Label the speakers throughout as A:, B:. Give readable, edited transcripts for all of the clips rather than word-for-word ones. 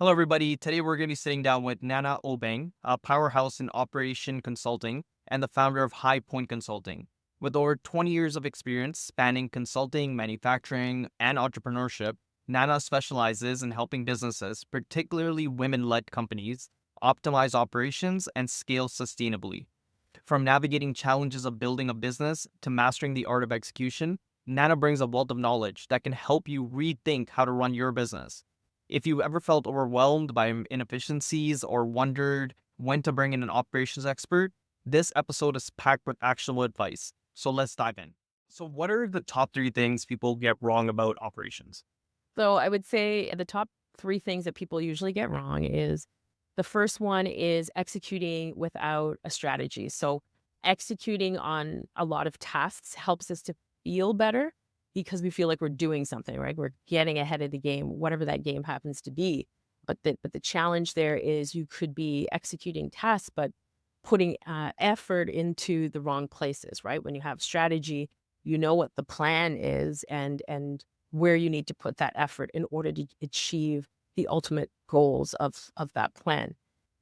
A: Hello, everybody. Today we're going to be sitting down with Nana Obeng, a powerhouse in operation consulting and the founder of High Point Consulting. With over 20 years of experience spanning consulting, manufacturing, and entrepreneurship, Nana specializes in helping businesses, particularly women led companies, optimize operations and scale sustainably. From navigating challenges of building a business to mastering the art of execution, Nana brings a wealth of knowledge that can help you rethink how to run your business. If you ever felt overwhelmed by inefficiencies or wondered when to bring in an operations expert, this episode is packed with actionable advice. So let's dive in. So, what are the top three things people get wrong about operations?
B: So I would say the top three things that people usually get wrong is the first one is executing without a strategy. So executing on a lot of tasks helps us to feel better because we feel like we're doing something, right? We're getting ahead of the game, whatever that game happens to be. But the challenge there is you could be executing tasks, but putting effort into the wrong places, right? When you have strategy, you know what the plan is, and where you need to put that effort in order to achieve the ultimate goals of that plan.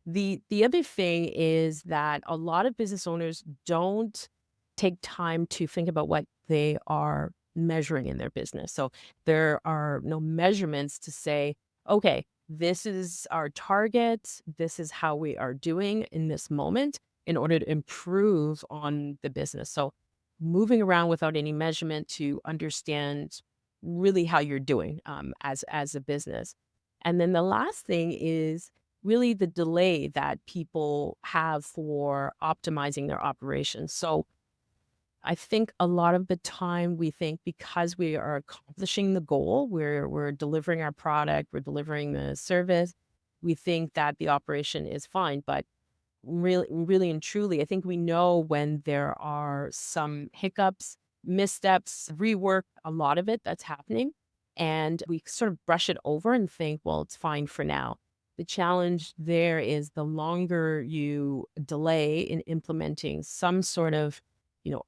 B: The other thing is that a lot of business owners don't take time to think about what they are measuring in their business. So there are no measurements to say, okay, this is our target, this is how we are doing in this moment in order to improve on the business. So moving around without any measurement to understand really how you're doing as a business. And then the last thing is really the delay that people have for optimizing their operations. So I think a lot of the time we think because we are accomplishing the goal, we're delivering our product, we're delivering the service, we think that the operation is fine. But really and truly, I think we know when there are some hiccups, missteps, rework, a lot of it that's happening. And we sort of brush it over and think, well, it's fine for now. The challenge there is the longer you delay in implementing some sort of,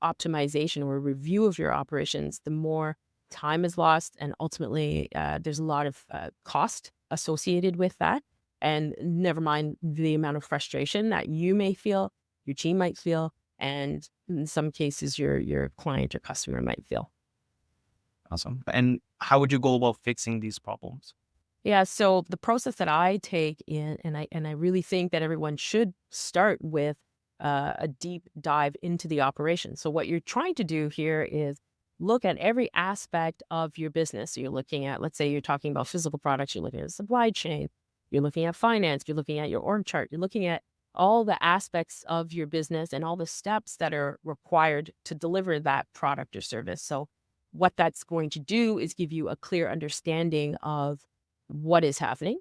B: optimization or review of your operations, the more time is lost. And ultimately, there's a lot of cost associated with that. And never mind the amount of frustration that you may feel, your team might feel, and in some cases, your client or customer might feel.
A: Awesome. And how would you go about fixing these problems?
B: Yeah, so the process that I take in, and I really think that everyone should start with a deep dive into the operation. So what you're trying to do here is look at every aspect of your business. So you're looking at, let's say you're talking about physical products, you're looking at supply chain, you're looking at finance, you're looking at your org chart, you're looking at all the aspects of your business and all the steps that are required to deliver that product or service. So what that's going to do is give you a clear understanding of what is happening,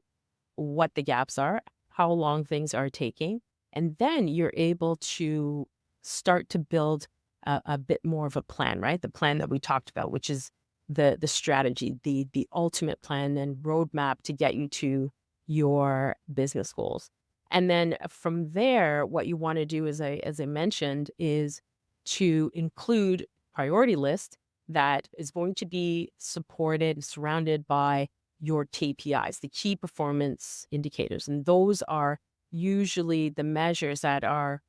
B: what the gaps are, how long things are taking, and then you're able to start to build a bit more of a plan, right? The plan that we talked about, which is the strategy, the ultimate plan and roadmap to get you to your business goals. And then from there, what you want to do, as I mentioned, is to include priority list that is going to be supported and surrounded by your KPIs, the key performance indicators. And those are usually the measures that are,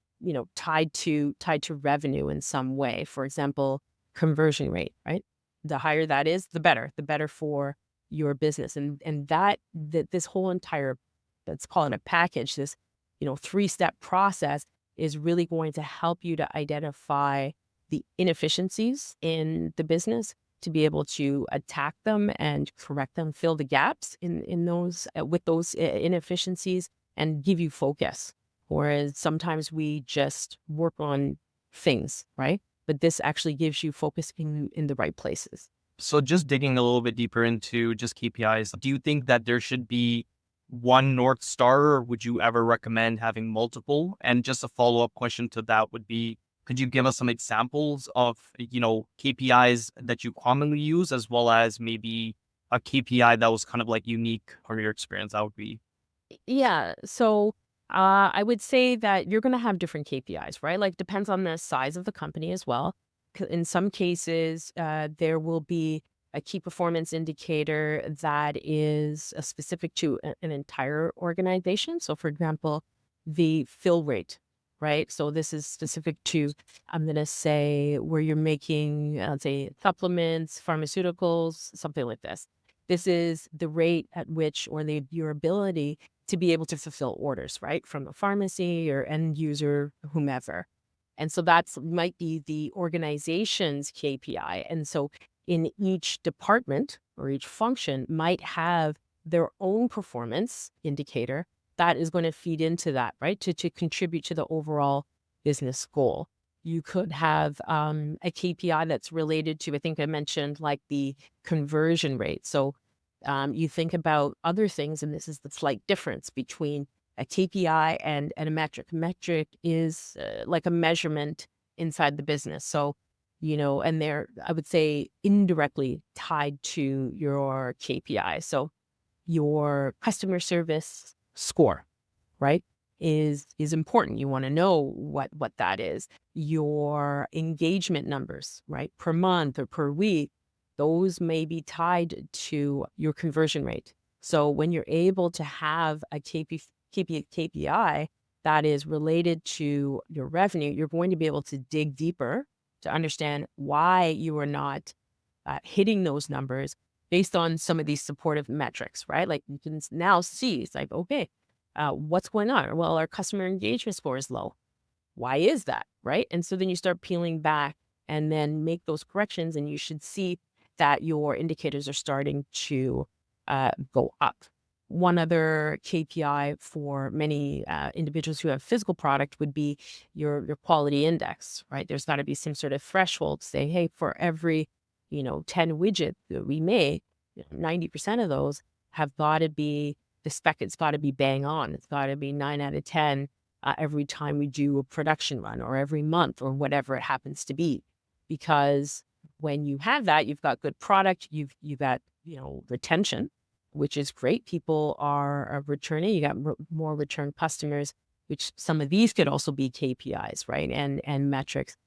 B: tied to revenue in some way. For example, conversion rate, right? The higher that is, the better for your business. And that this whole entire, let's call it a package, this, three-step process is really going to help you to identify the inefficiencies in the business to be able to attack them and correct them, fill the gaps in those with those inefficiencies and give you focus. Whereas sometimes we just work on things, right? But this actually gives you focus in the right places.
A: So, just digging a little bit deeper into just KPIs, do you think that there should be one North Star, or would you ever recommend having multiple? And just a follow up question to that would be, could you give us some examples of, KPIs that you commonly use, as well as maybe a KPI that was kind of like unique from your experience? That would be
B: Yeah. So I would say that you're going to have different KPIs, right? Like depends on the size of the company as well. In some cases, there will be a key performance indicator that is specific to an entire organization. So, for example, the fill rate, right? So, this is specific to, I'm going to say, where you're making, let's say, supplements, pharmaceuticals, something like this. This is the rate at which, or your ability to be able to fulfill orders, right? From the pharmacy or end user, whomever. And so that's might be the organization's KPI. And so in each department or each function might have their own performance indicator that is going to feed into that, right? To contribute to the overall business goal. You could have a KPI that's related to, I think I mentioned like the conversion rate. So you think about other things, and this is the slight difference between a KPI and a metric. Metric is like a measurement inside the business. So, and they're, I would say, indirectly tied to your KPI. So your customer service score, right, is important. You want to know what that is. Your engagement numbers, right, per month or per week, those may be tied to your conversion rate. So when you're able to have a KPI that is related to your revenue, you're going to be able to dig deeper to understand why you are not hitting those numbers based on some of these supportive metrics, right? Like you can now see, it's like, okay, what's going on? Well, our customer engagement score is low. Why is that, right? And so then you start peeling back and then make those corrections, and you should see that your indicators are starting to go up. One other KPI for many individuals who have physical product would be your quality index, right? There's got to be some sort of threshold to say, hey, for every 10 widgets that we make, 90% of those have got to be the spec. It's got to be bang on. It's got to be 9 out of 10 every time we do a production run, or every month, or whatever it happens to be. Because when you have that, you've got good product, you've got retention, which is great. People are returning. You got more return customers, which some of these could also be KPIs, right? And metrics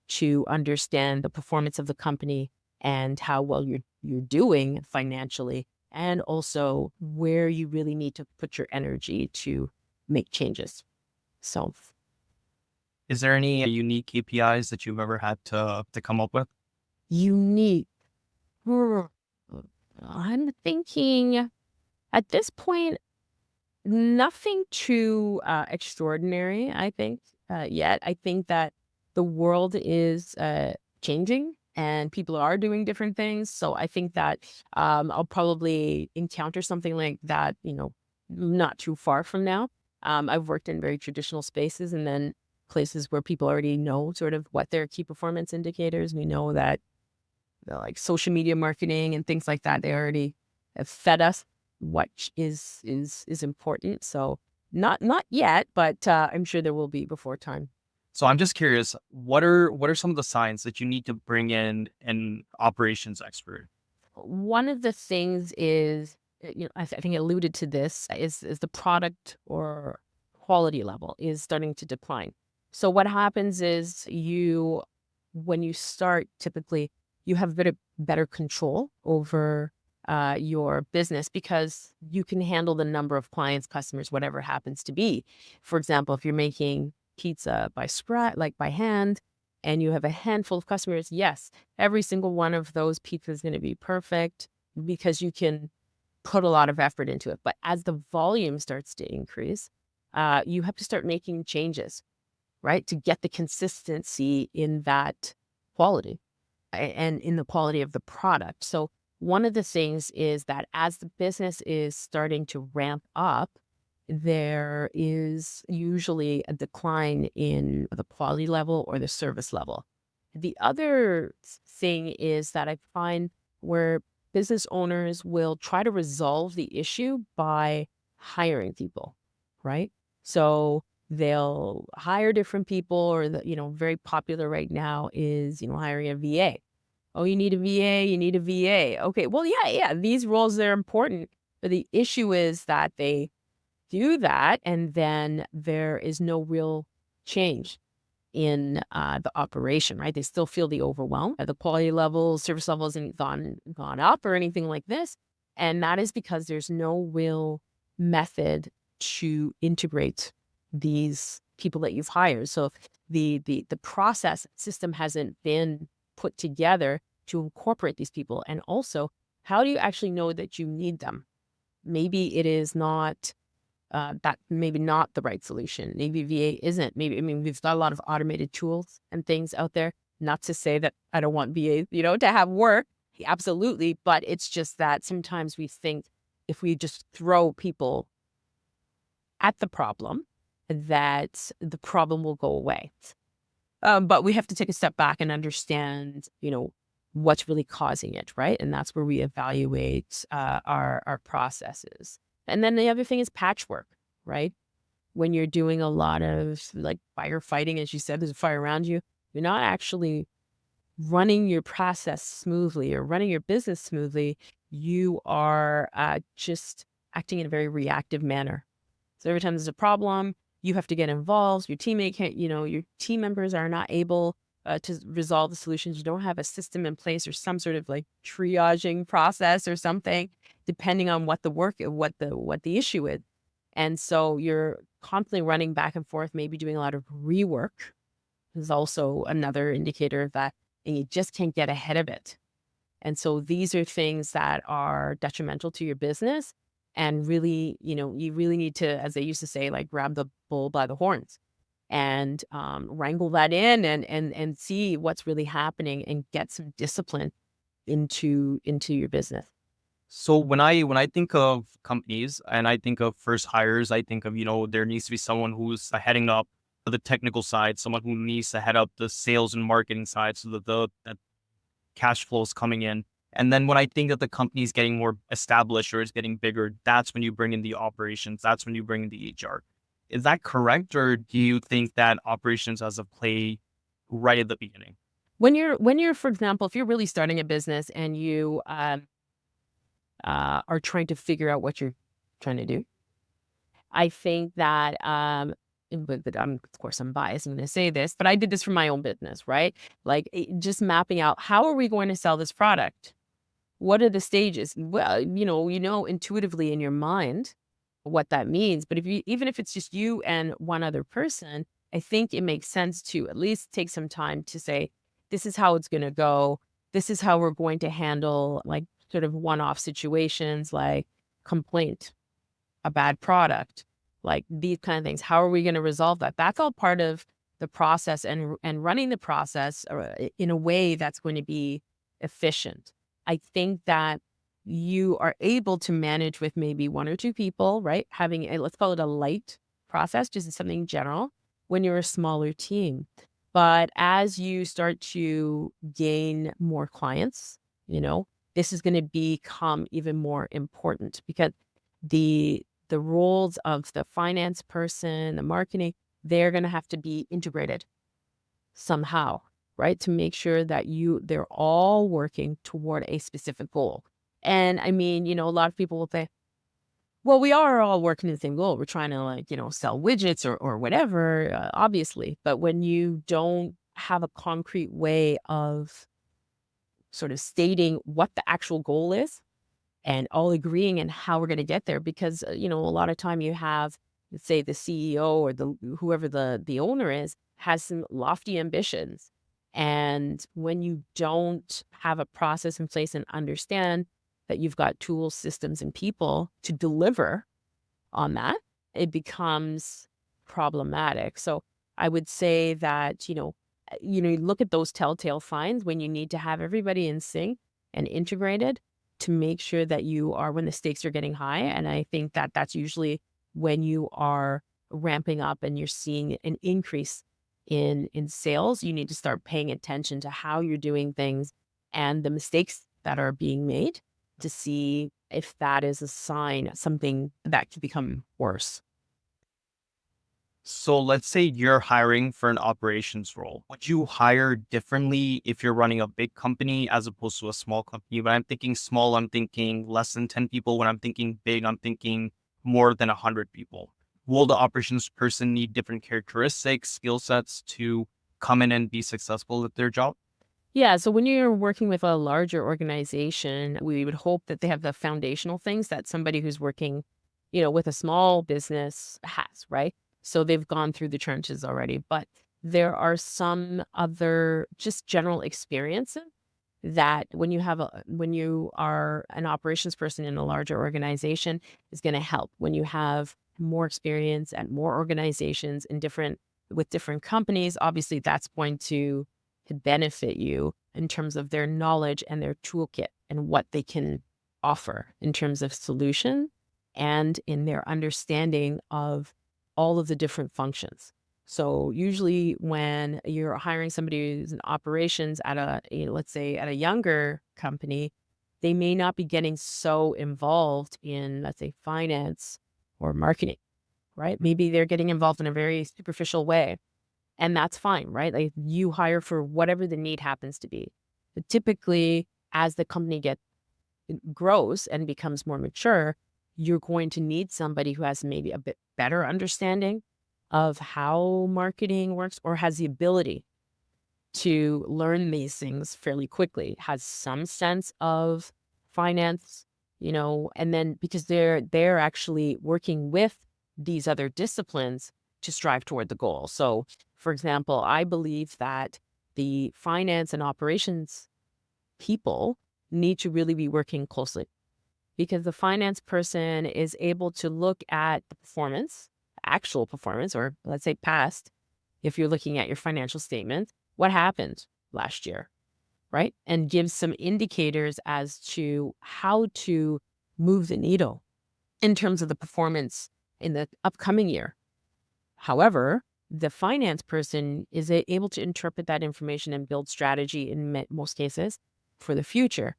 B: to understand the performance of the company and how well you're doing financially, and also where you really need to put your energy to make changes. So,
A: Is there any unique KPIs that you've ever had to come up with?
B: unique. Hmm, I'm thinking at this point, nothing too extraordinary, I think, yet. I think that the world is changing and people are doing different things. So I think that I'll probably encounter something like that, not too far from now. I've worked in very traditional spaces, and then places where people already know sort of what their key performance indicators. We know that like social media marketing and things like that, they already have fed us what is important. So not yet, but I'm sure there will be before time.
A: So I'm just curious, what are some of the signs that you need to bring in an operations expert?
B: One of the things is, I think I alluded to this, is the product or quality level is starting to decline. So what happens is when you start, typically you have better control over your business, because you can handle the number of clients, customers, whatever it happens to be. For example, if you're making pizza by scratch, like by hand, and you have a handful of customers, yes, every single one of those pizzas is going to be perfect because you can put a lot of effort into it. But as the volume starts to increase, you have to start making changes, right, to get the consistency in that quality and in the quality of the product. So one of the things is that as the business is starting to ramp up, there is usually a decline in the quality level or the service level. The other thing is that I find where business owners will try to resolve the issue by hiring people, right? So they'll hire different people, or very popular right now is, hiring a VA. Oh, you need a VA, you need a VA. Okay, well, yeah, these roles, they're important. But the issue is that they do that, and then there is no real change. in the operation, right? They still feel the overwhelm. The quality level, service level hasn't gone up or anything like this. And that is because there's no real method to integrate these people that you've hired. So the process system hasn't been put together to incorporate these people. And also, how do you actually know that you need them? Maybe it is not that maybe not the right solution. Maybe VA isn't. Maybe, I mean, we've got a lot of automated tools and things out there. Not to say that I don't want VA, to have work. Absolutely. But it's just that sometimes we think if we just throw people at the problem, that the problem will go away. But we have to take a step back and understand, what's really causing it, right? And that's where we evaluate our processes. And then the other thing is patchwork, right? When you're doing a lot of like firefighting, as you said, there's a fire around you, you're not actually running your process smoothly or running your business smoothly. You are just acting in a very reactive manner. So every time there's a problem, you have to get involved. Your teammate can't, your team members are not able to resolve the solutions. You don't have a system in place or some sort of like triaging process or something, depending on what the issue is. And so you're constantly running back and forth, maybe doing a lot of rework is also another indicator of that. And you just can't get ahead of it. And so these are things that are detrimental to your business. And really, you really need to, as they used to say, like grab the bull by the horns and wrangle that in and see what's really happening and get some discipline into your business.
A: So when I think of companies and I think of first hires, I think of, there needs to be someone who's heading up the technical side, someone who needs to head up the sales and marketing side so that that cash flow is coming in. And then when I think that the company is getting more established or is getting bigger, that's when you bring in the operations. That's when you bring in the HR. Is that correct? Or do you think that operations has a play right at the beginning?
B: When you're, for example, if you're really starting a business and you are trying to figure out what you're trying to do, I think that, but of course, I'm biased. I'm going to say this, but I did this for my own business, right? Like just mapping out how are we going to sell this product? What are the stages? Well, intuitively in your mind what that means. But even if it's just you and one other person, I think it makes sense to at least take some time to say, this is how it's going to go. This is how we're going to handle like sort of one-off situations like complaint, a bad product, like these kind of things. How are we going to resolve that? That's all part of the process and running the process in a way that's going to be efficient. I think that you are able to manage with maybe one or two people, right? Having let's call it a light process, just something general when you're a smaller team. But as you start to gain more clients, this is going to become even more important because the roles of the finance person, the marketing, they're going to have to be integrated somehow, right? To make sure that they're all working toward a specific goal. And I mean, a lot of people will say, well, we are all working the same goal. We're trying to sell widgets or whatever, obviously. But when you don't have a concrete way of sort of stating what the actual goal is and all agreeing and how we're going to get there, because, a lot of time you have, let's say the CEO or whoever the owner is has some lofty ambitions. And when you don't have a process in place and understand that you've got tools, systems, and people to deliver on that, it becomes problematic. So I would say that, you look at those telltale signs when you need to have everybody in sync and integrated to make sure that you are when the stakes are getting high. And I think that that's usually when you are ramping up and you're seeing an increase in sales. You need to start paying attention to how you're doing things and the mistakes that are being made to see if that is a sign of something that could become worse.
A: So let's say you're hiring for an operations role. Would you hire differently if you're running a big company as opposed to a small company? When I'm thinking small, I'm thinking less than 10 people. When I'm thinking big, I'm thinking more than 100 people. Will the operations person need different characteristics, skill sets to come in and be successful at their job?
B: Yeah. So when you're working with a larger organization, we would hope that they have the foundational things that somebody who's working, with a small business has, right? So they've gone through the trenches already. But there are some other just general experiences that when you are an operations person in a larger organization is going to help. When you have more experience at more organizations in different companies, obviously that's going to benefit you in terms of their knowledge and their toolkit and what they can offer in terms of solution and in their understanding of all of the different functions. So usually when you're hiring somebody who's in operations at let's say at a younger company, they may not be getting so involved in, let's say, finance or marketing, right? Maybe they're getting involved in a very superficial way, and that's fine, right? Like, you hire for whatever the need happens to be. But typically, as the company grows and becomes more mature, you're going to need somebody who has maybe a bit better understanding of how marketing works or has the ability to learn these things fairly quickly, has some sense of finance, and then because they're actually working with these other disciplines to strive toward the goal. So, for example, I believe that the finance and operations people need to really be working closely because the finance person is able to look at the performance, actual performance, or let's say past, if you're looking at your financial statement, what happened last year, right? And give some indicators as to how to move the needle in terms of the performance in the upcoming year. However, the finance person is able to interpret that information and build strategy in most cases for the future,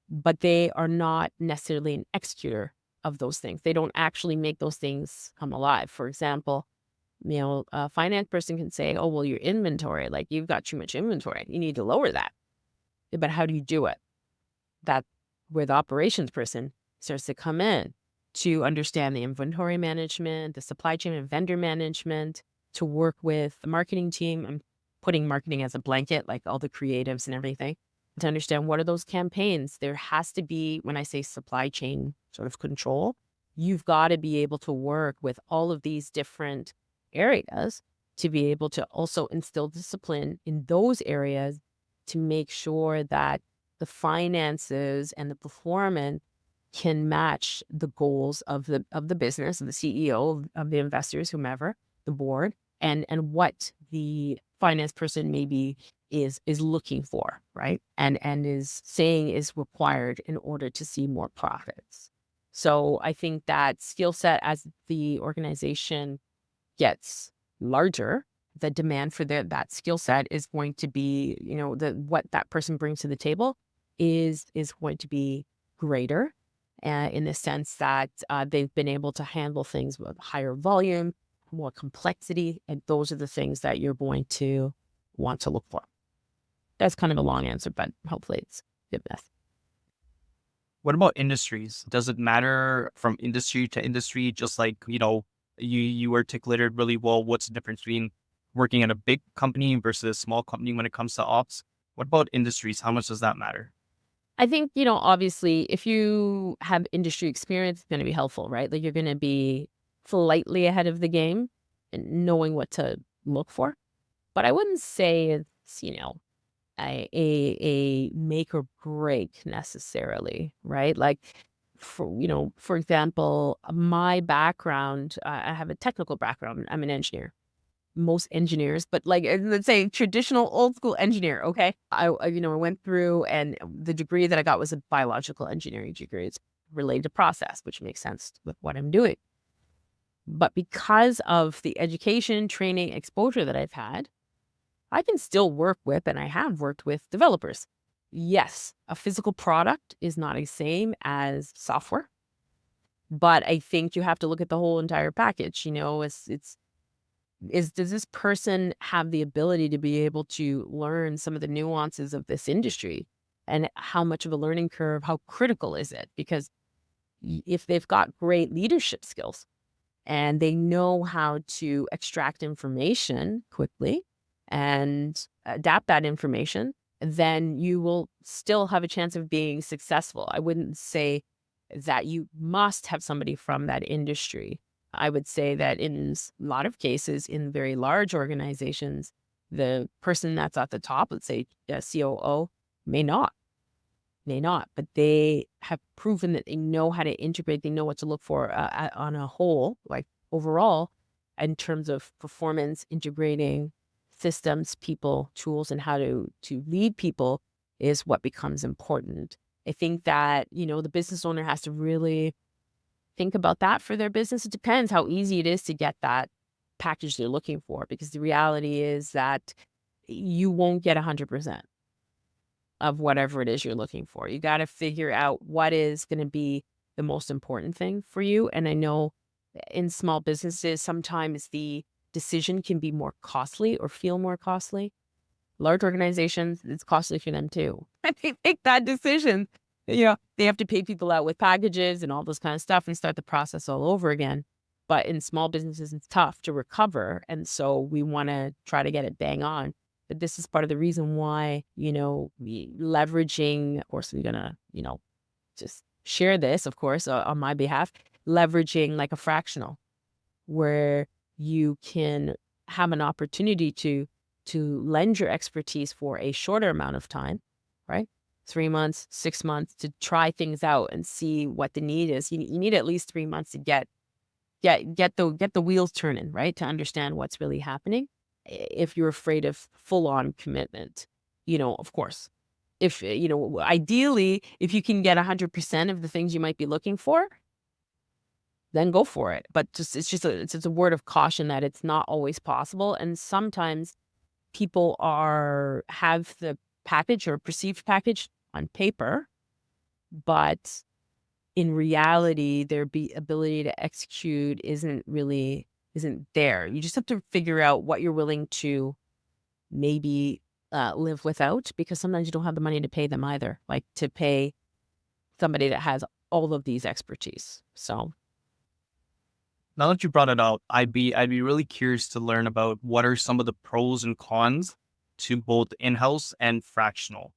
B: but they are not necessarily an executor of those things. They don't actually make those things come alive. For example, a finance person can say, oh, well, your inventory, like you've got too much inventory. You need to lower that. But how do you do it? That where the operations person starts to come in to understand the inventory management, the supply chain and vendor management, to work with the marketing team. I'm putting marketing as a blanket, like all the creatives and everything, to understand what are those campaigns. There has to be, when I say supply chain sort of control, you've got to be able to work with all of these different areas to be able to also instill discipline in those areas to make sure that the finances and the performance can match the goals of the business, of the CEO, of the investors, whomever, the board, and what the finance person maybe is looking for, right? And is saying is required in order to see more profits. So I think that skill set, as the organization gets larger, the demand for that skill set is going to be, what that person brings to the table is going to be greater, in the sense that they've been able to handle things with higher volume, more complexity, and those are the things that you're going to want to look for. That's kind of a long answer, but hopefully it's good enough.
A: What about industries? Does it matter from industry to industry? Just like, you articulated really well what's the difference between working at a big company versus a small company when it comes to ops. What about industries? How much does that matter?
B: I think, obviously, if you have industry experience, it's going to be helpful, right? Like, you're going to be slightly ahead of the game and knowing what to look for. But I wouldn't say it's, a make or break necessarily, right? Like, for example, my background, I have a technical background. I'm an engineer. Most engineers, but like, let's say traditional old school engineer. Okay. I went through, and the degree that I got was a biological engineering degree. It's related to process, which makes sense with what I'm doing. But because of the education, training, exposure that I've had, I can still work with, and I have worked with developers. Yes, a physical product is not the same as software, but I think you have to look at the whole entire package. Does this person have the ability to be able to learn some of the nuances of this industry, and how much of a learning curve, how critical is it? Because if they've got great leadership skills and they know how to extract information quickly, and adapt that information, then you will still have a chance of being successful. I wouldn't say that you must have somebody from that industry. I would say that in a lot of cases, in very large organizations, the person that's at the top, let's say a COO, may not, but they have proven that they know how to integrate, they know what to look for on a whole, like overall, in terms of performance, integrating systems, people, tools, and how to lead people is what becomes important. I think that, the business owner has to really think about that for their business. It depends how easy it is to get that package they're looking for, because the reality is that you won't get 100% of whatever it is you're looking for. You got to figure out what is going to be the most important thing for you. And I know in small businesses, sometimes the decision can be more costly or feel more costly. Large organizations, it's costly for them too. And they make that decision. They have to pay people out with packages and all this kind of stuff and start the process all over again. But in small businesses, it's tough to recover. And so we want to try to get it bang on. But this is part of the reason why, we leveraging, of course, we're going to, just share this, of course, on my behalf, leveraging like a fractional where you can have an opportunity to lend your expertise for a shorter amount of time, right? 3 months, 6 months to try things out and see what the need is. You need at least 3 months to get the wheels turning, right? To understand what's really happening. If you're afraid of full on commitment, of course, if, ideally, if you can get 100% of the things you might be looking for, then go for it. But it's just a word of caution that it's not always possible. And sometimes people have the package or perceived package on paper, but in reality, their ability to execute isn't there. You just have to figure out what you're willing to maybe live without, because sometimes you don't have the money to pay them either, like to pay somebody that has all of these expertise. So
A: Now that you brought it up, I'd be really curious to learn about what are some of the pros and cons to both in-house and fractional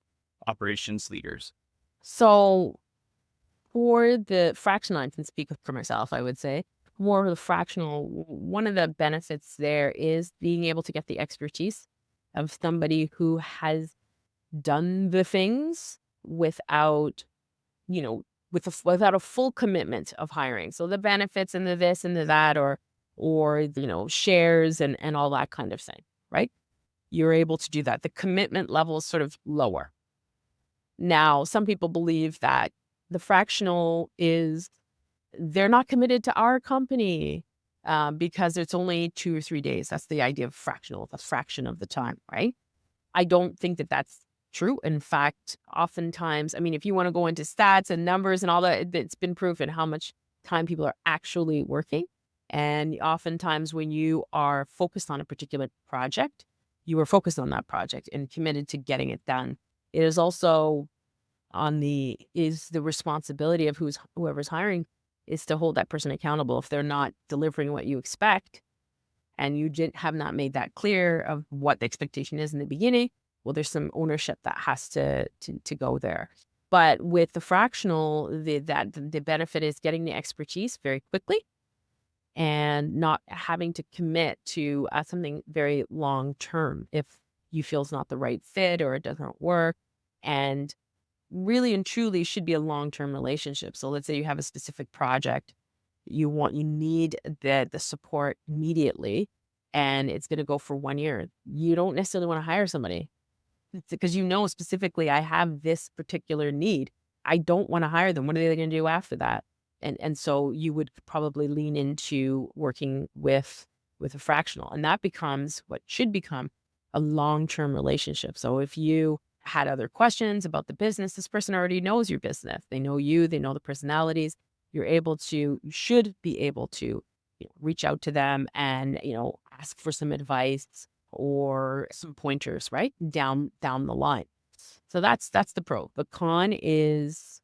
A: operations leaders.
B: So for the fractional, I can speak for myself, I would say. For the fractional, one of the benefits there is being able to get the expertise of somebody who has done the things without, without a full commitment of hiring. So the benefits and the this and the that, or shares and all that kind of thing, right? You're able to do that. The commitment level is sort of lower. Now, some people believe that the fractional they're not committed to our company because it's only 2 or 3 days. That's the idea of fractional, the fraction of the time, right? I don't think that that's true. In fact, oftentimes, I mean, if you want to go into stats and numbers and all that, it's been proven how much time people are actually working. And oftentimes when you are focused on a particular project, you are focused on that project and committed to getting it done. It is also is the responsibility of whoever's hiring is to hold that person accountable if they're not delivering what you expect and you have not made that clear of what the expectation is in the beginning. Well, there's some ownership that has to go there. But with the fractional, the benefit is getting the expertise very quickly and not having to commit to something very long term if you feel it's not the right fit or it doesn't work. And really and truly should be a long-term relationship. So let's say you have a specific project, you need the support immediately, and it's going to go for 1 year. You don't necessarily want to hire somebody because specifically I have this particular need. I don't want to hire them. What are they going to do after that? And so you would probably lean into working with a fractional, and that becomes what should become a long-term relationship. So if you had other questions about the business, this person already knows your business. They know you, they know the personalities. You should be able to reach out to them and, ask for some advice or some pointers, right? Down the line. So that's the pro. The con is,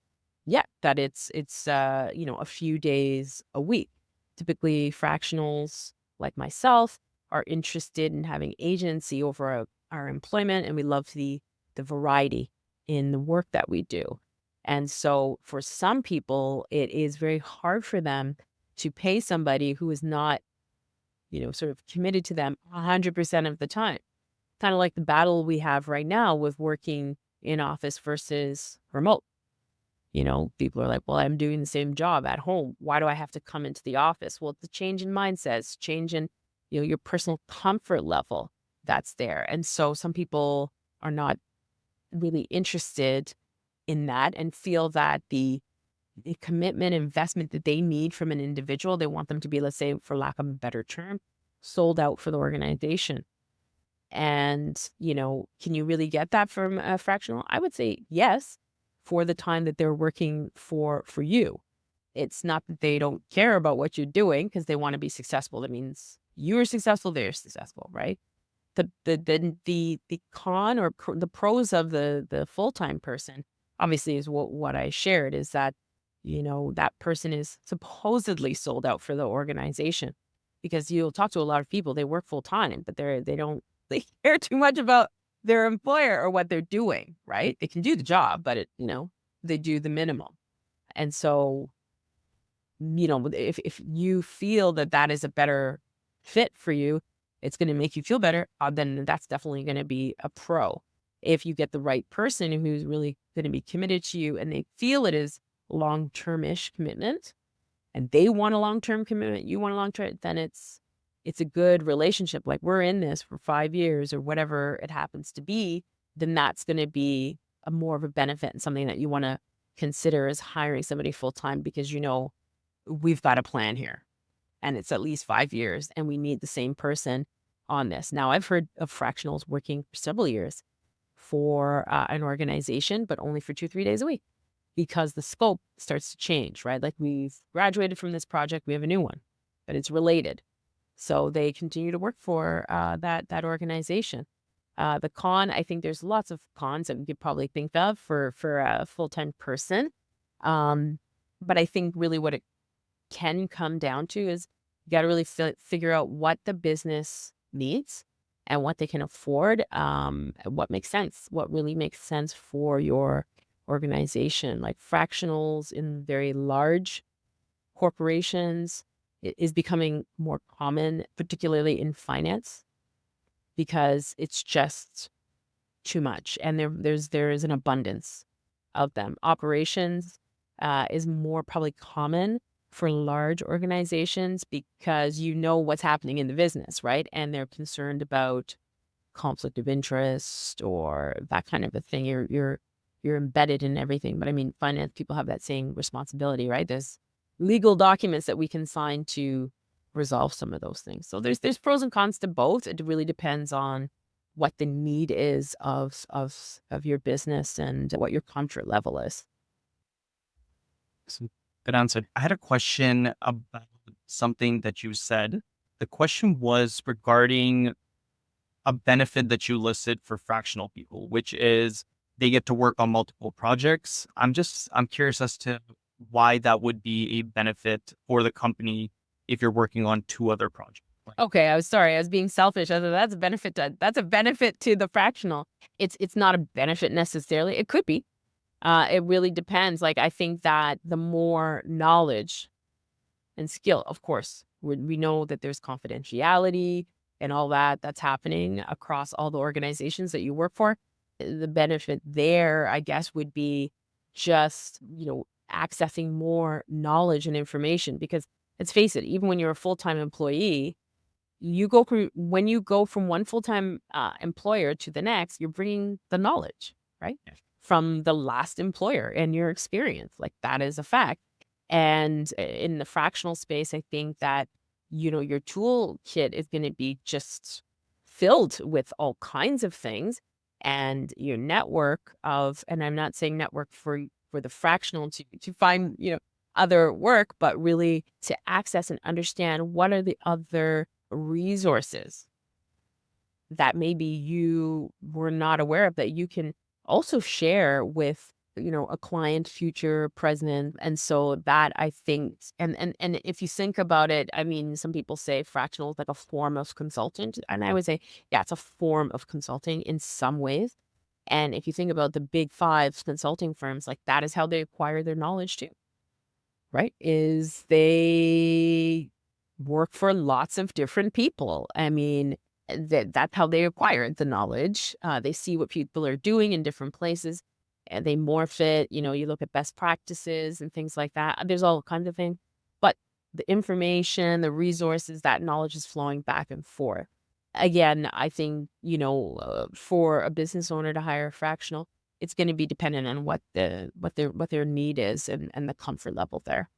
B: that it's a few days a week. Typically fractionals like myself are interested in having agency over our employment, and we love the variety in the work that we do. And so for some people, it is very hard for them to pay somebody who is not, sort of committed to them 100% of the time. Kind of like the battle we have right now with working in office versus remote. People are like, well, I'm doing the same job at home. Why do I have to come into the office? Well, it's a change in mindsets, change in, your personal comfort level that's there. And so some people are not really interested in that and feel that the commitment investment that they need from an individual, they want them to be, let's say, for lack of a better term, sold out for the organization. And, can you really get that from a fractional? I would say yes, for the time that they're working for you. It's not that they don't care about what you're doing because they want to be successful. That means you're successful, they're successful, right? The con or the pros of the full-time person obviously is what I shared, is that that person is supposedly sold out for the organization, because you'll talk to a lot of people, they work full time, but they don't they care too much about their employer or what they're doing, right? They can do the job, but they do the minimum. And so, if you feel that that is a better fit for you, it's going to make you feel better, then that's definitely going to be a pro. If you get the right person who's really going to be committed to you and they feel it is long-term-ish commitment and they want a long-term commitment, you want a long-term, then it's a good relationship. Like, we're in this for 5 years or whatever it happens to be, then that's going to be a more of a benefit and something that you want to consider as hiring somebody full-time, because we've got a plan here and it's at least 5 years and we need the same person on this. Now, I've heard of fractionals working for several years for an organization, but only for 2-3 days a week, because the scope starts to change, right? Like, we've graduated from this project, we have a new one, but it's related. So they continue to work for that organization. The con, I think there's lots of cons that we could probably think of for a full-time person. But I think really what it can come down to is you got to really figure out what the business needs and what they can afford, what makes sense, what really makes sense for your organization. Like, fractionals in very large corporations is becoming more common, particularly in finance, because it's just too much, and there is an abundance of them. Operations is more probably common for large organizations because what's happening in the business, right? And they're concerned about conflict of interest or that kind of a thing. You're embedded in everything. But I mean, finance people have that same responsibility, right? There's legal documents that we can sign to resolve some of those things. So there's pros and cons to both. It really depends on what the need is of your business and what your comfort level is.
A: So, good answer. I had a question about something that you said. The question was regarding a benefit that you listed for fractional people, which is they get to work on multiple projects. I'm curious as to why that would be a benefit for the company if you're working on 2 other projects.
B: Okay, I was sorry. I was being selfish. I thought that's a benefit to the fractional. It's not a benefit necessarily. It could be. It really depends. Like, I think that the more knowledge and skill, of course, we know that there's confidentiality and all that's happening across all the organizations that you work for. The benefit there, I guess, would be just, accessing more knowledge and information, because let's face it, even when you're a full-time employee, when you go from one full-time employer to the next, you're bringing the knowledge, right?
A: Yeah.
B: From the last employer and your experience. Like, that is a fact. And in the fractional space, I think that, your toolkit is going to be just filled with all kinds of things, and your network and I'm not saying network for the fractional to find, other work, but really to access and understand what are the other resources that maybe you were not aware of that you can also share with a client, future, present. And so that I think, and if you think about it, I mean, some people say fractional is like a form of consultant. And I would say, yeah, it's a form of consulting in some ways. And if you think about the big five consulting firms, like that is how they acquire their knowledge too, right? Is they work for lots of different people. I mean, that's how they acquire the knowledge. They see what people are doing in different places and they morph it. You look at best practices and things like that. There's all kinds of things. But the information, the resources, that knowledge is flowing back and forth. Again, I think, for a business owner to hire a fractional, it's going to be dependent on what their need is and the comfort level there.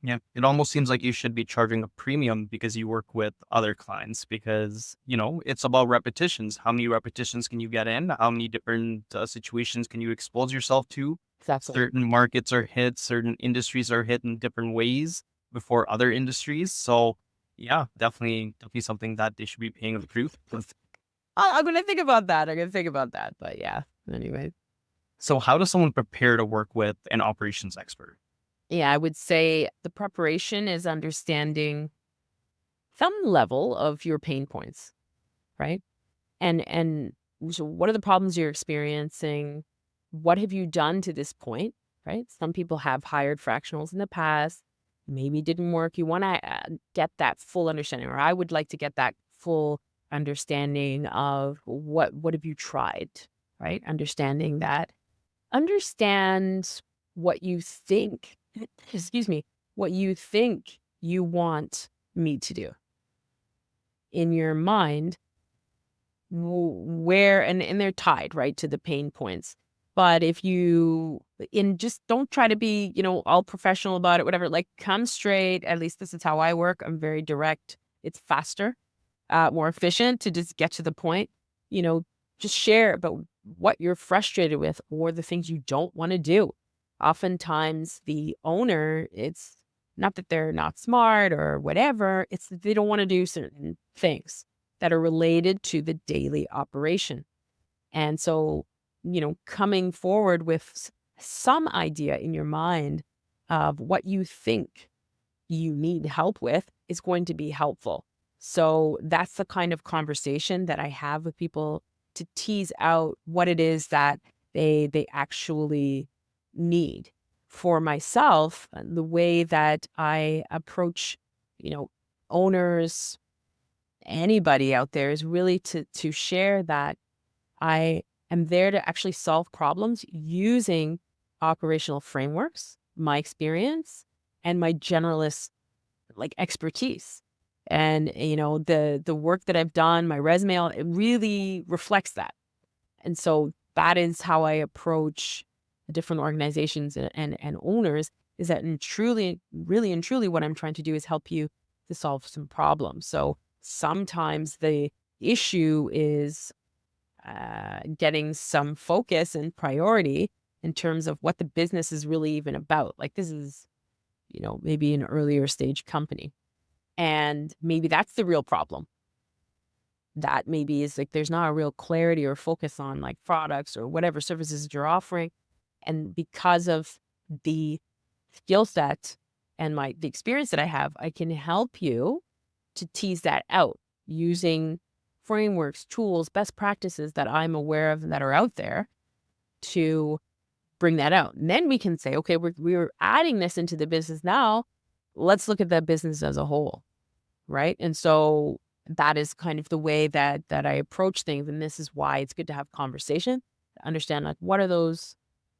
A: Yeah, it almost seems like you should be charging a premium because you work with other clients because, it's about repetitions. How many repetitions can you get in? How many different situations can you expose yourself to?
B: Exactly.
A: Certain markets are hit, certain industries are hit in different ways before other industries. So, yeah, definitely something that they should be paying the proof.
B: I'm gonna think about that. I'm gonna think about that. But yeah, anyway.
A: So, how does someone prepare to work with an operations expert?
B: Yeah, I would say the preparation is understanding some level of your pain points, right? And so what are the problems you're experiencing? What have you done to this point, right? Some people have hired fractionals in the past, maybe it didn't work. You want to get that full understanding, or I would like to get that full understanding of what have you tried, right? Understanding that. Understand what you think, excuse me, what you think you want me to do in your mind, where and they're tied, right, to the pain points. But if you in just don't try to be, all professional about it, whatever, like come straight. At least this is how I work. I'm very direct. It's faster, more efficient to just get to the point. You know, just share about what you're frustrated with or the things you don't want to do. Oftentimes, the owner, it's not that they're not smart or whatever, it's that they don't want to do certain things that are related to the daily operation. And so, coming forward with some idea in your mind of what you think you need help with is going to be helpful. So that's the kind of conversation that I have with people to tease out what it is that they actually need. For myself, the way that I approach, you know, owners, anybody out there is really to share that I am there to actually solve problems using operational frameworks, my experience, and my generalist like expertise. And the work that I've done, my resume, it really reflects that. And so that is how I approach the different organizations and owners is that and truly, really and truly what I'm trying to do is help you to solve some problems. So sometimes the issue is getting some focus and priority in terms of what the business is really even about. Like this is, maybe an earlier stage company. And maybe that's the real problem. That maybe is like there's not a real clarity or focus on like products or whatever services that you're offering. And because of the skill set and the experience that I have, I can help you to tease that out using frameworks, tools, best practices that I'm aware of and that are out there to bring that out. And then we can say, okay, we're adding this into the business now. Let's look at that business as a whole, right? And so that is kind of the way that I approach things. And this is why it's good to have conversation, to understand like what are those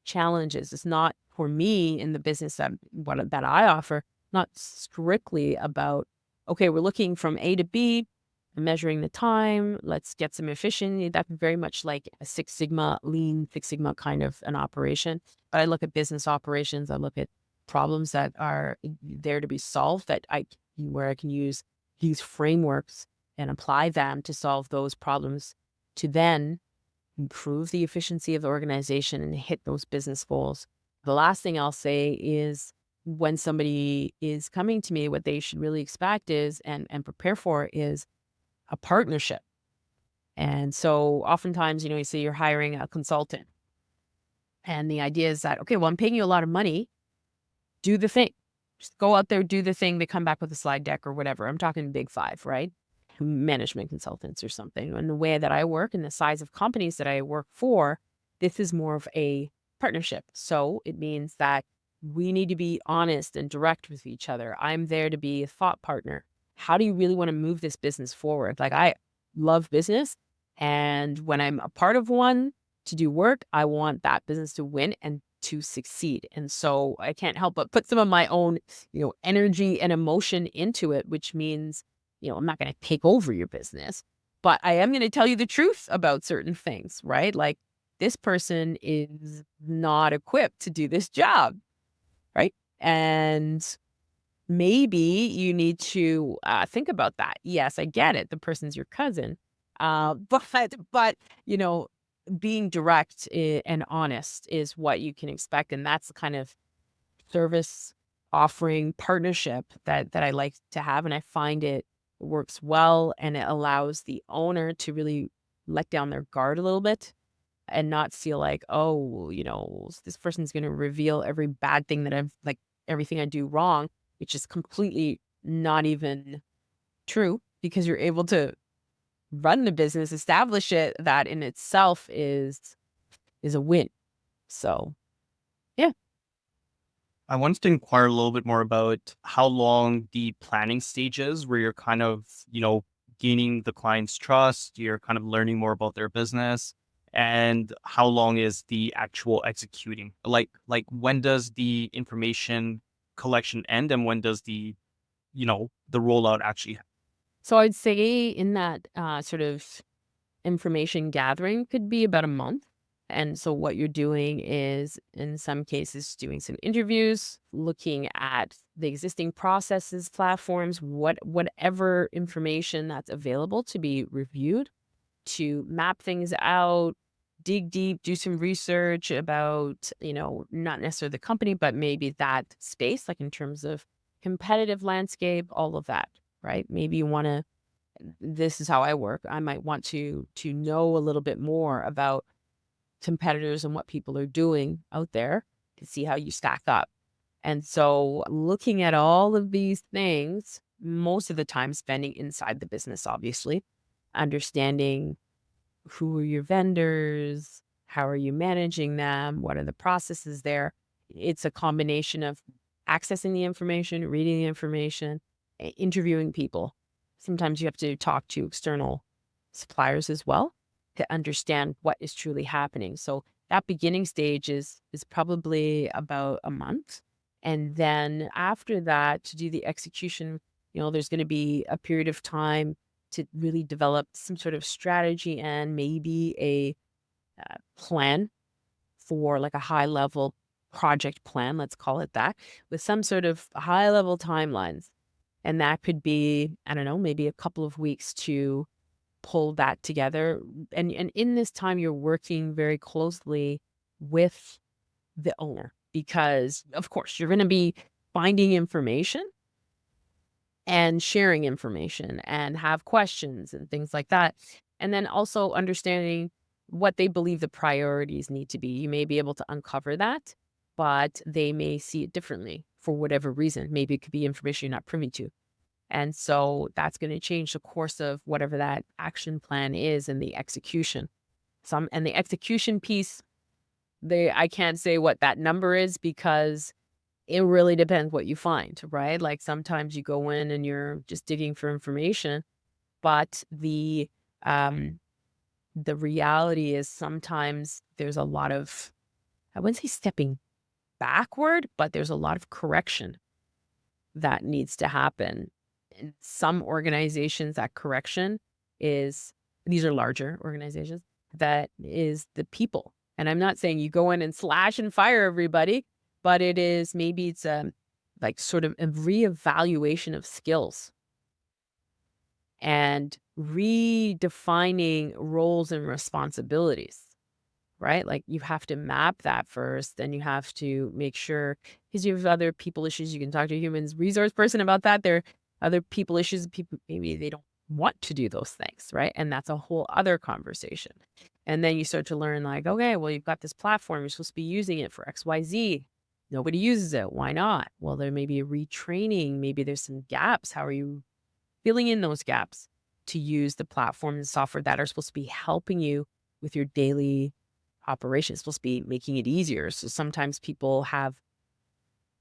B: challenges. It's not for me in the business that I offer, not strictly about, okay, we're looking from A to B, measuring the time, let's get some efficiency. That's very much like a Six Sigma, lean Six Sigma kind of an operation. But I look at business operations, I look at problems that are there to be solved where I can use these frameworks and apply them to solve those problems to then improve the efficiency of the organization and hit those business goals. The last thing I'll say is when somebody is coming to me, what they should really expect is and prepare for is a partnership. And so oftentimes, you say you're hiring a consultant. And the idea is that, okay, well, I'm paying you a lot of money. Do the thing. Just go out there, do the thing. They come back with a slide deck or whatever. I'm talking big five, right? Management consultants or something. And the way that I work and the size of companies that I work for, this is more of a partnership. So it means that we need to be honest and direct with each other. I'm there to be a thought partner. How do you really want to move this business forward? Like, I love business. And when I'm a part of one to do work, I want that business to win and to succeed. And so I can't help but put some of my own, energy and emotion into it, which means, I'm not going to take over your business, but I am going to tell you the truth about certain things, right? Like, this person is not equipped to do this job, right? And maybe you need to think about that. Yes, I get it. The person's your cousin. But, you know, being direct and honest is what you can expect. And that's the kind of service offering partnership that I like to have. And I find it works well, and it allows the owner to really let down their guard a little bit and not feel like, oh, this person's going to reveal every bad thing that I've like everything I do wrong, which is completely not even true, because you're able to run the business, establish it. That in itself is a win. So, yeah.
A: I wanted to inquire a little bit more about how long the planning stage is, where you're kind of, gaining the client's trust, you're kind of learning more about their business, and how long is the actual executing? Like when does the information collection end, and when does the rollout actually?
B: So I'd say in that sort of information gathering could be about a month. And so what you're doing is, in some cases, doing some interviews, looking at the existing processes, platforms, whatever information that's available to be reviewed, to map things out, dig deep, do some research about, not necessarily the company, but maybe that space, like in terms of competitive landscape, all of that, right? Maybe you want to, this is how I work. I might want to know a little bit more about competitors and what people are doing out there to see how you stack up. And so looking at all of these things, most of the time spending inside the business, obviously, understanding who are your vendors, how are you managing them, what are the processes there. It's a combination of accessing the information, reading the information, interviewing people. Sometimes you have to talk to external suppliers as well to understand what is truly happening. So that beginning stage is probably about a month. And then after that, to do the execution, there's going to be a period of time to really develop some sort of strategy and maybe a plan for like a high level project plan, let's call it that, with some sort of high level timelines. And that could be, I don't know, maybe a couple of weeks to pull that together. And in this time, you're working very closely with the owner, because of course you're going to be finding information and sharing information and have questions and things like that. And then also understanding what they believe the priorities need to be. You may be able to uncover that, but they may see it differently for whatever reason. Maybe it could be information you're not privy to. And so that's going to change the course of whatever that action plan is and the execution. And the execution piece, I can't say what that number is, because it really depends what you find, right? Like, sometimes you go in and you're just digging for information, but the reality is sometimes there's a lot of, I wouldn't say stepping backward, but there's a lot of correction that needs to happen. In some organizations, that correction is, these are larger organizations, that is the people. And I'm not saying you go in and slash and fire everybody, but maybe it's like sort of a reevaluation of skills and redefining roles and responsibilities, right? Like, you have to map that first, and you have to make sure, because you have other people issues. You can talk to a human resource person about that. There are other people issues. People, maybe they don't want to do those things, right? And that's a whole other conversation. And then you start to learn like, okay, well, you've got this platform, you're supposed to be using it for XYZ. Nobody uses it. Why not? Well, there may be a retraining. Maybe there's some gaps. How are you filling in those gaps to use the platform and software that are supposed to be helping you with your daily operations, supposed to be making it easier. So sometimes people have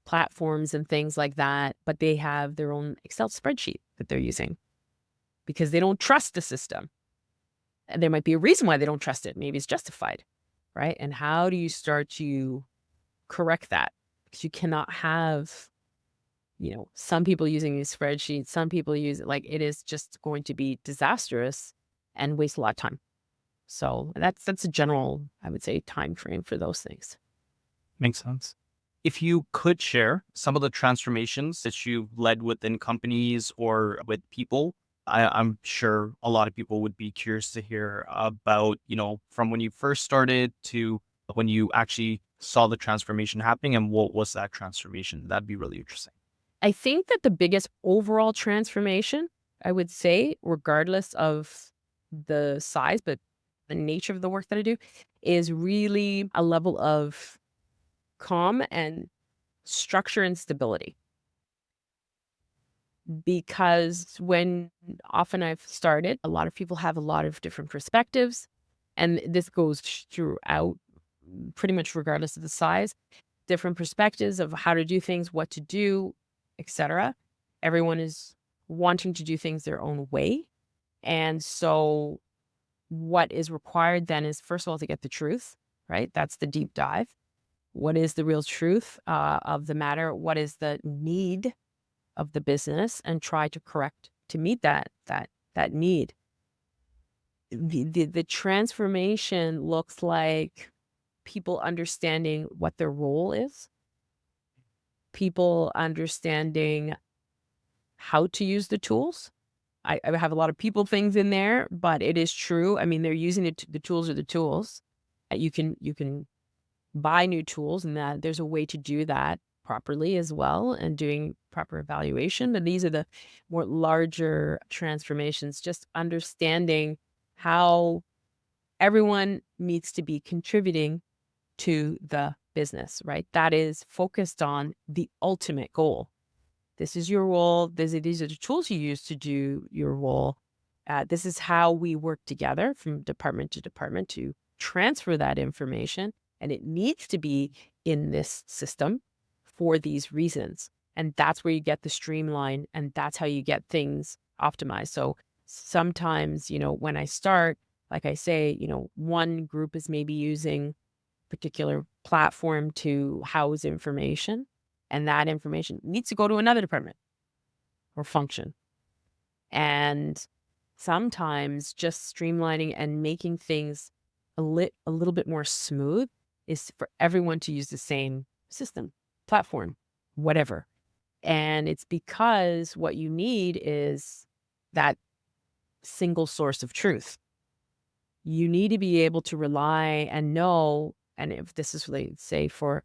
B: platforms and things like that, but they have their own Excel spreadsheet that they're using because they don't trust the system. And there might be a reason why they don't trust it. Maybe it's justified, right? And how do you start to correct that? Because you cannot have, some people using these spreadsheets, some people use it like it is just going to be disastrous and waste a lot of time. So that's a general, I would say, time frame for those things.
A: Makes sense. If you could share some of the transformations that you've led within companies or with people, I'm sure a lot of people would be curious to hear about, from when you first started to when you actually saw the transformation happening and what was that transformation? That'd be really interesting.
B: I think that the biggest overall transformation, I would say, regardless of the size, but the nature of the work that I do, is really a level of calm and structure and stability. Because when often I've started, a lot of people have a lot of different perspectives, and this goes throughout pretty much regardless of the size, different perspectives of how to do things, what to do, etc. Everyone is wanting to do things their own way. And so what is required then is, first of all, to get the truth, right? That's the deep dive. What is the real truth of the matter? What is the need of the business, and try to correct to meet that need. The transformation looks like people understanding what their role is, people understanding how to use the tools. I have a lot of people things in there, but it is true. I mean, they're using it. The tools are the tools. You can buy new tools, and that there's a way to do that properly as well, and doing proper evaluation. And these are the more larger transformations, just understanding how everyone needs to be contributing to the business, right? That is focused on the ultimate goal. This is your role. These are the tools you use to do your role. This is how we work together from department to department to transfer that information. And it needs to be in this system for these reasons. And that's where you get the streamline, and that's how you get things optimized. So sometimes, when I start, like I say, one group is maybe using particular platform to house information, and that information needs to go to another department or function. And sometimes just streamlining and making things a little bit more smooth is for everyone to use the same system, platform, whatever. And it's because what you need is that single source of truth. You need to be able to rely and know, and if this is really, say, for,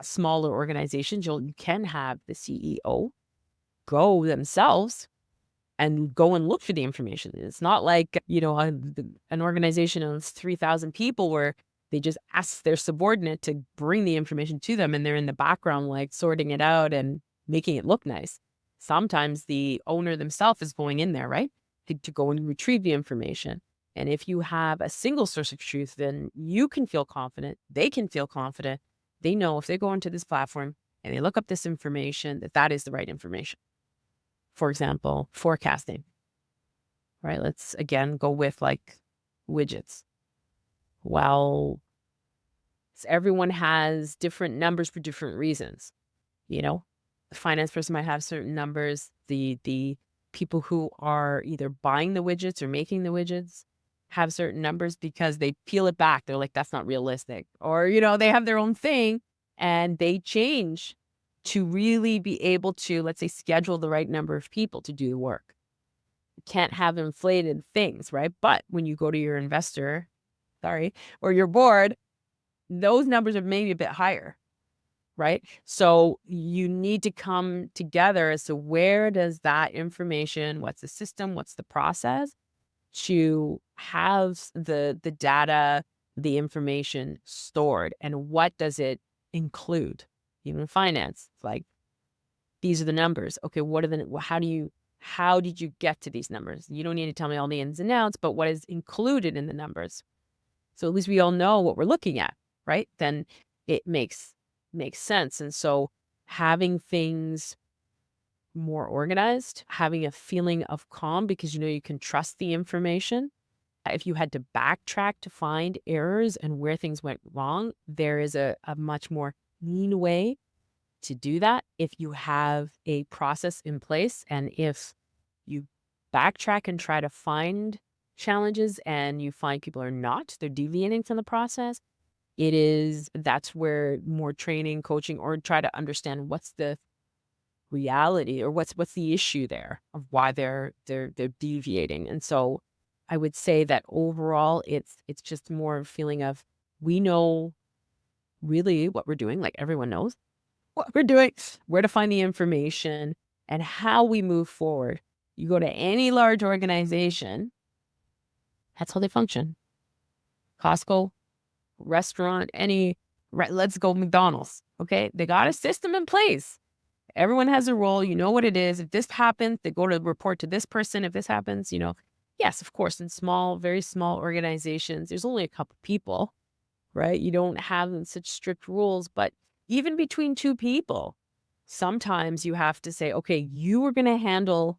B: smaller organizations, you can have the CEO go themselves and go and look for the information. It's not like, an organization of 3,000 people where they just ask their subordinate to bring the information to them, and they're in the background, like sorting it out and making it look nice. Sometimes the owner themselves is going in there, right, to go and retrieve the information. And if you have a single source of truth, then you can feel confident. They can feel confident. They know if they go into this platform and they look up this information, that is the right information. For example, forecasting, right? Let's again go with like widgets. Well, everyone has different numbers for different reasons. The finance person might have certain numbers. The people who are either buying the widgets or making the widgets have certain numbers because they peel it back. They're like, that's not realistic. Or, they have their own thing and they change to really be able to, let's say, schedule the right number of people to do the work. You can't have inflated things, right? But when you go to your investor, or your board, those numbers are maybe a bit higher, right? So you need to come together as to where does that information, what's the system, what's the process to have the data, the information stored, and what does it include? Even in finance, like these are the numbers. Okay, what are the how did you get to these numbers? You don't need to tell me all the ins and outs, but what is included in the numbers? So at least we all know what we're looking at, right? Then it makes sense. And so having things more organized, having a feeling of calm because you know you can trust the information. If you had to backtrack to find errors and where things went wrong, there is a much more lean way to do that if you have a process in place and if you backtrack and try to find challenges and you find people are not, they're deviating from the process, that's where more training, coaching, or try to understand what's the reality or what's the issue there of why they're deviating. And so I would say that overall it's just more a feeling of we know really what we're doing, like everyone knows what we're doing, where to find the information, and how we move forward. You go to any large organization, that's how they function. Costco, restaurant, let's go McDonald's. Okay. They got a system in place. Everyone has a role. You know what it is. If this happens, they go to report to this person. If this happens, yes, of course, in small, very small organizations, there's only a couple people, right? You don't have such strict rules, but even between two people, sometimes you have to say, okay, you are going to handle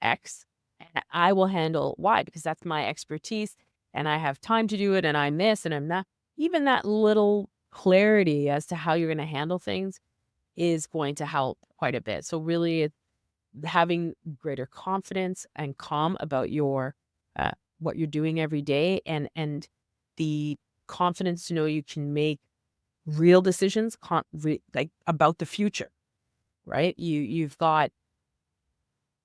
B: X and I will handle Y because that's my expertise and I have time to do it and I'm this and I'm not. Even that little clarity as to how you're going to handle things is going to help quite a bit. So really having greater confidence and calm about what you're doing every day and the confidence to know you can make real decisions like about the future, right? You've got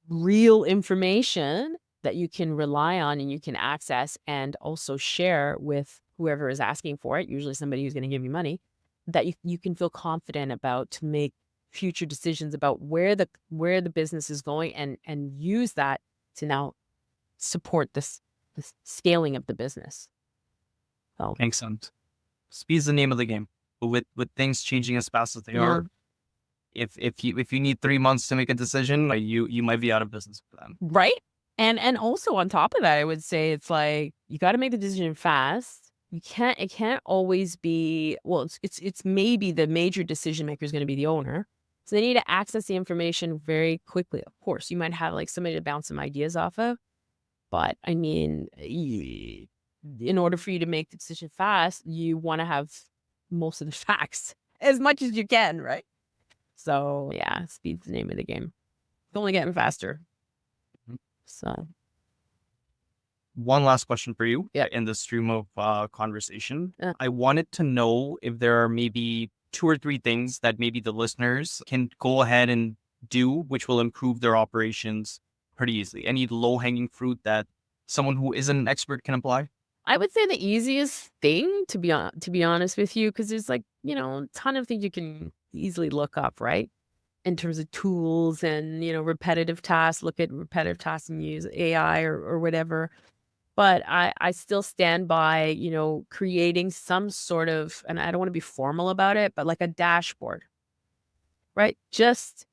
B: real information that you can rely on and you can access and also share with whoever is asking for it, usually somebody who's going to give you money, that you can feel confident about to make future decisions about where the business is going and use that to now support this scaling of the business. So
A: Makes sense. Speed's the name of the game. But with things changing as fast as they
B: yeah,
A: are, if you need 3 months to make a decision, like you might be out of business for them.
B: right. And also on top of that, I would say it's like you got to make the decision fast. It can't always be, well, it's maybe the major decision maker is going to be the owner. So they need to access the information very quickly. Of course, you might have like somebody to bounce some ideas off of, but I mean, in order for you to make the decision fast, you want to have most of the facts as much as you can, right? So yeah, speed's the name of the game. It's only getting faster.
A: Mhm.
B: So
A: One last question for you
B: yeah.
A: in the stream of conversation.
B: Uh,
A: I wanted to know if there are maybe 2 or 3 things that maybe the listeners can go ahead and do, which will improve their operations pretty easily. Any low-hanging fruit that someone who isn't an expert can apply?
B: I would say the easiest thing to be honest with you, because there's like, a ton of things you can easily look up, right? In terms of tools and, repetitive tasks, look at repetitive tasks and use AI or whatever. But I still stand by, creating some sort of, and I don't want to be formal about it, but like a dashboard, right? Just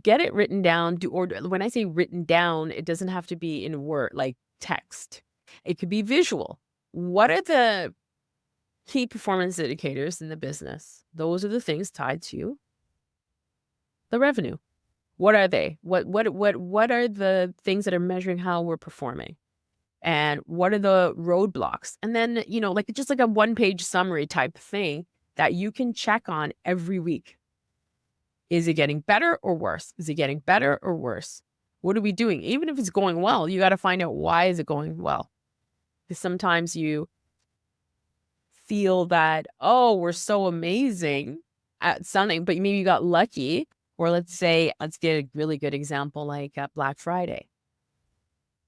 B: get it written down. Or when I say written down, it doesn't have to be in word, like text. It could be visual. What are the key performance indicators in the business? Those are the things tied to the revenue. What are they? What are the things that are measuring how we're performing? And what are the roadblocks? And then, like just like a one-page summary type thing that you can check on every week. Is it getting better or worse? Is it getting better or worse? What are we doing? Even if it's going well, you got to find out why is it going well. Because sometimes you feel that, oh, we're so amazing at something, but maybe you got lucky. Or let's get a really good example like Black Friday.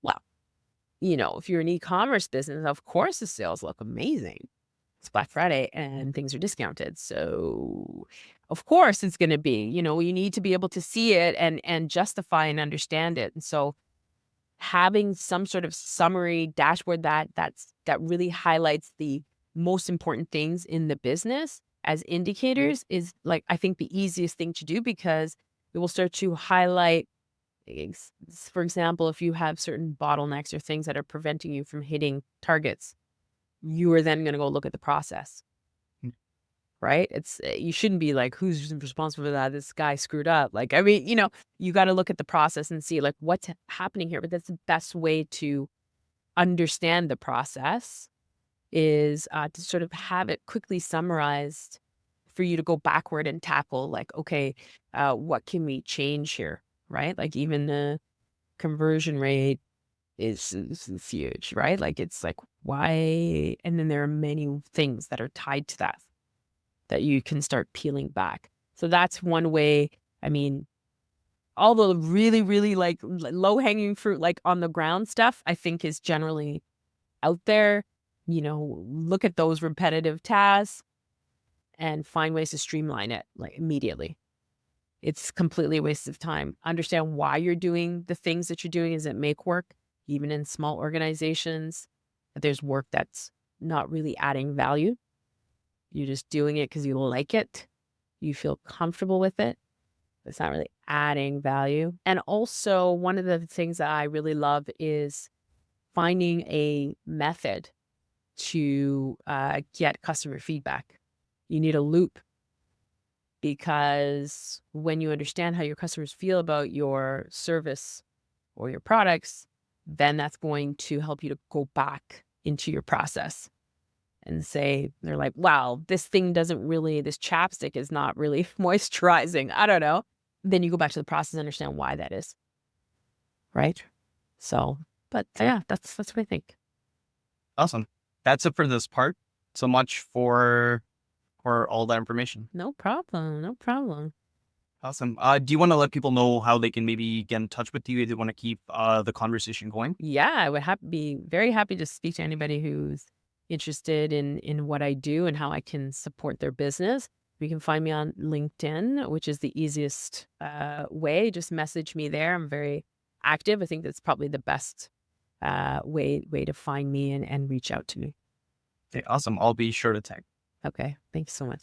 B: Well, if you're an e-commerce business, of course the sales look amazing. it's Black Friday and things are discounted. So of course it's going to be, you need to be able to see it and justify and understand it. And so having some sort of summary dashboard that really highlights the most important things in the business as indicators is like, I think the easiest thing to do, because it will start to highlight, for example, if you have certain bottlenecks or things that are preventing you from hitting targets, you are then going to go look at the process,
A: Mm.
B: right? You shouldn't be like, who's responsible for that? This guy screwed up. Like, I mean, you got to look at the process and see like what's happening here. But that's the best way to understand the process is to sort of have it quickly summarized for you to go backward and tackle like, okay, what can we change here, right? Like even the conversion rate is huge, right? Like it's like, why? And then there are many things that are tied to that you can start peeling back. So that's one way. I mean, all the really, really like low hanging fruit, like on the ground stuff, I think is generally out there. Look at those repetitive tasks and find ways to streamline it like immediately. It's completely a waste of time. Understand why you're doing the things that you're doing. Does it make work? Even in small organizations, there's work that's not really adding value. You're just doing it because you like it. You feel comfortable with it. It's not really adding value. And also, one of the things that I really love is finding a method to get customer feedback. You need a loop, because when you understand how your customers feel about your service or your products, then that's going to help you to go back into your process and say, they're like, wow, this chapstick is not really moisturizing. I don't know. Then you go back to the process and understand why that is. Right. So, but yeah, that's what I think.
A: Awesome. That's it for this part. So much for all that information.
B: No problem. No problem.
A: Awesome. Do you want to let people know how they can maybe get in touch with you if they want to keep the conversation going?
B: Yeah, I would be very happy to speak to anybody who's interested in what I do and how I can support their business. You can find me on LinkedIn, which is the easiest way. Just message me there. I'm very active. I think that's probably the best way to find me and reach out to me.
A: Okay, awesome. I'll be sure to tag.
B: Okay, thanks so much.